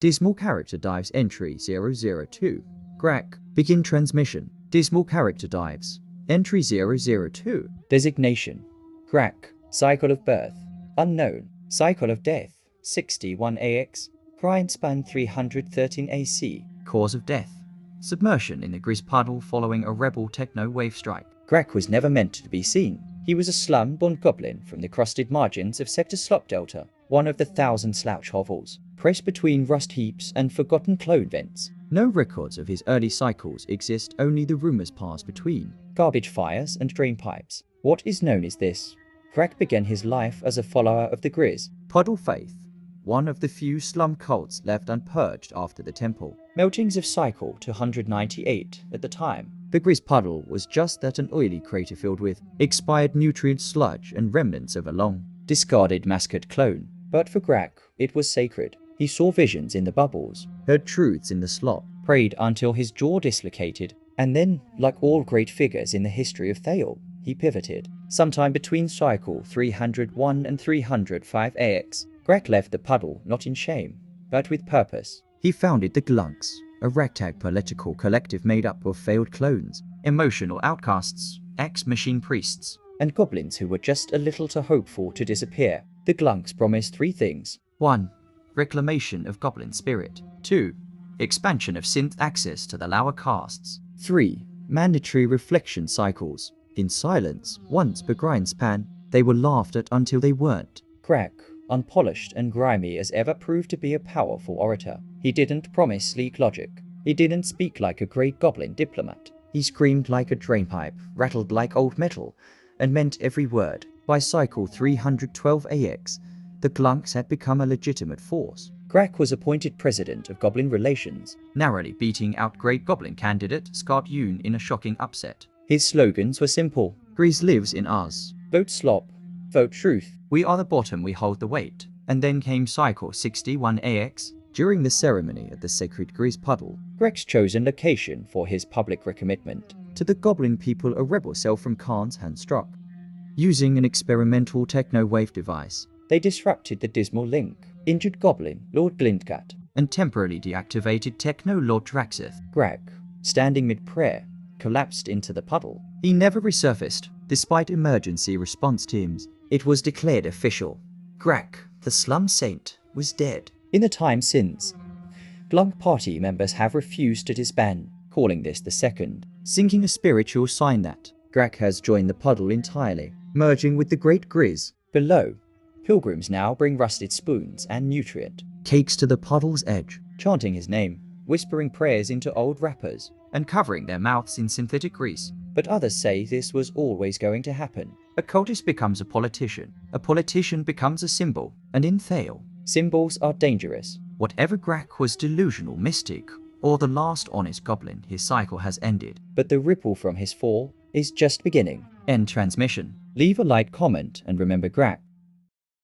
Dismal character dives entry 002. Grack. Begin transmission. Dismal character dives. Entry 002. Designation. Grack. Cycle of birth. Unknown. Cycle of death. 61 AX. Grindspan 313 AC. Cause of death. Submersion in the Grizz Puddle following a rebel techno wave strike. Grack was never meant to be seen. He was a slum-born goblin from the crusted margins of Sector Slop Delta, one of the 1,000 slouch hovels, pressed between rust heaps and forgotten clone vents. No records of his early cycles exist, only the rumors pass between. Garbage fires and drain pipes. What is known is this. Grack began his life as a follower of the Grizz Puddle faith, one of the few slum cults left unpurged after the temple. Meltings of cycle to 198 at the time. The Grizz Puddle was just that, an oily crater filled with expired nutrient sludge and remnants of a long, discarded mascot clone. But for Grack, it was sacred. He saw visions in the bubbles, heard truths in the slop, prayed until his jaw dislocated, and then, like all great figures in the history of Thale, he pivoted. Sometime between cycle 301 and 305 AX, Grack left the puddle not in shame, but with purpose. He founded the Gluncks, a ragtag political collective made up of failed clones, emotional outcasts, ex-machine priests, and goblins who were just a little too hopeful to disappear. The Gluncks promised 3 things. 1. Reclamation of goblin spirit. 2. Expansion of synth access to the lower castes. 3. Mandatory reflection cycles. In silence, once per Grindspan, they were laughed at until they weren't. Grack, unpolished and grimy as ever, proved to be a powerful orator. He didn't promise sleek logic. He didn't speak like a great goblin diplomat. He screamed like a drainpipe, rattled like old metal, and meant every word. By cycle 312 AX, the Gluncks had become a legitimate force. Grack was appointed president of Goblin Relations, narrowly beating out great goblin candidate Scott Yoon in a shocking upset. His slogans were simple. Grizz lives in us. Vote slop. Vote truth. We are the bottom, we hold the weight. And then came cycle 61 AX. During the ceremony at the sacred Grizz Puddle, Grack's chosen location for his public recommitment to the goblin people, a rebel cell from Khan's hand struck. Using an experimental techno-wave device, they disrupted the Dismal link, injured Goblin Lord Glintgat, and temporarily deactivated Techno Lord Draxith. Grack, standing mid-prayer, collapsed into the puddle. He never resurfaced, despite emergency response teams. It was declared official. Grack, the slum saint, was dead. In the time since, Gluncks Party members have refused to disband, calling this the second, sinking a spiritual sign that Grack has joined the puddle entirely, merging with the great Grizz. Below, pilgrims now bring rusted spoons and nutrient cakes to the puddle's edge, chanting his name, whispering prayers into old wrappers, and covering their mouths in synthetic grease. But others say this was always going to happen. A cultist becomes a politician becomes a symbol, and in Thale, symbols are dangerous. Whatever Grack was, delusional mystic, or the last honest goblin, his cycle has ended. But the ripple from his fall is just beginning. End transmission. Leave a like, comment, and remember Grack.